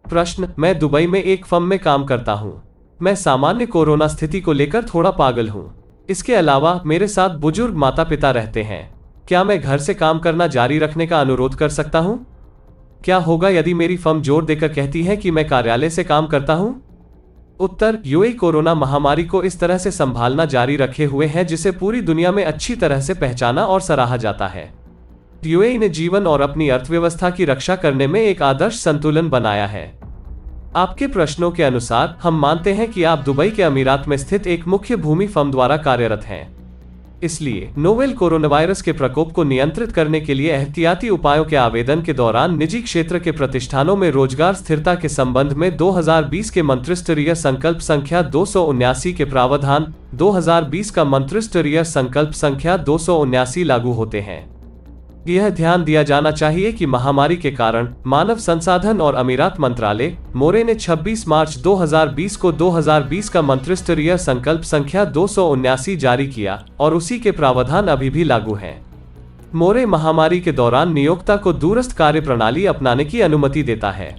प्रश्न, मैं दुबई में एक फर्म में काम करता हूँ। मैं सामान्य कोरोना स्थिति को लेकर थोड़ा पागल हूँ। इसके अलावा मेरे साथ बुजुर्ग माता पिता रहते हैं। क्या मैं घर से काम करना जारी रखने का अनुरोध कर सकता हूँ? क्या होगा यदि मेरी फर्म जोर देकर कहती है कि मैं कार्यालय से काम करता हूँ? उत्तर, यूएई कोरोना महामारी को इस तरह से संभालना जारी रखे हुए है जिसे पूरी दुनिया में अच्छी तरह से पहचाना और सराहा जाता है। यूएई ने जीवन और अपनी अर्थव्यवस्था की रक्षा करने में एक आदर्श संतुलन बनाया है। आपके प्रश्नों के अनुसार हम मानते हैं कि आप दुबई के अमीरात में स्थित एक मुख्य भूमि फर्म द्वारा कार्यरत हैं। इसलिए नोवेल कोरोना वायरस के प्रकोप को नियंत्रित करने के लिए एहतियाती उपायों के आवेदन के दौरान निजी क्षेत्र के प्रतिष्ठानों में रोजगार स्थिरता के संबंध में 2020 के मंत्रिस्तरीय संकल्प संख्या 279 के प्रावधान 2020 का मंत्रिस्तरीय संकल्प संख्या 279 लागू होते हैं। यह ध्यान दिया जाना चाहिए कि महामारी के कारण मानव संसाधन और अमीरात मंत्रालय मोरे ने 26 मार्च 2020 को 2020 का मंत्रिस्तरीय संकल्प संख्या 279 जारी किया और उसी के प्रावधान अभी भी लागू हैं। मोरे महामारी के दौरान नियोक्ता को दूरस्थ कार्य प्रणाली अपनाने की अनुमति देता है।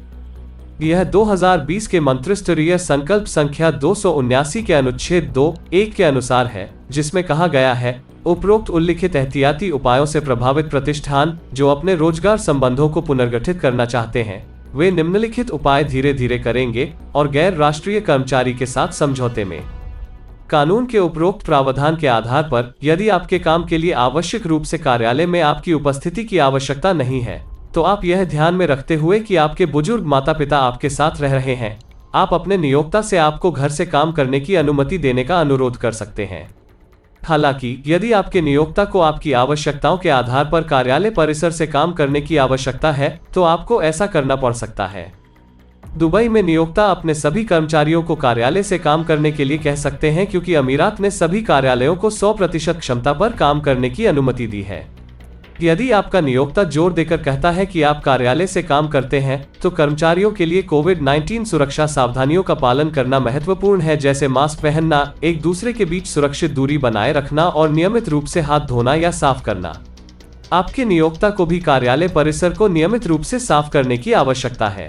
यह 2020 के मंत्रिस्तरीय संकल्प संख्या 279 के अनुच्छेद 2(1) के अनुसार है, जिसमें कहा गया है, उपरोक्त उल्लिखित एहतियाती उपायों से प्रभावित प्रतिष्ठान जो अपने रोजगार संबंधों को पुनर्गठित करना चाहते हैं, वे निम्नलिखित उपाय धीरे धीरे करेंगे और गैर राष्ट्रीय कर्मचारी के साथ समझौते में। कानून के उपरोक्त प्रावधान के आधार पर यदि आपके काम के लिए आवश्यक रूप से कार्यालय में आपकी उपस्थिति की आवश्यकता नहीं है, तो आप यह ध्यान में रखते हुए कि आपके बुजुर्ग माता पिता आपके साथ रह रहे हैं, आप अपने नियोक्ता से आपको घर से काम करने की अनुमति देने का अनुरोध कर सकते हैं। हालांकि यदि आपके नियोक्ता को आपकी आवश्यकताओं के आधार पर कार्यालय परिसर से काम करने की आवश्यकता है, तो आपको ऐसा करना पड़ सकता है। दुबई में नियोक्ता अपने सभी कर्मचारियों को कार्यालय से काम करने के लिए कह सकते हैं क्योंकि अमीरात ने सभी कार्यालयों को 100% क्षमता पर काम करने की अनुमति दी है। यदि आपका नियोक्ता जोर देकर कहता है कि आप कार्यालय से काम करते हैं, तो कर्मचारियों के लिए कोविड-19 सुरक्षा सावधानियों का पालन करना महत्वपूर्ण है, जैसे मास्क पहनना, एक दूसरे के बीच सुरक्षित दूरी बनाए रखना और नियमित रूप से हाथ धोना या साफ करना। आपके नियोक्ता को भी कार्यालय परिसर को नियमित रूप से साफ करने की आवश्यकता है।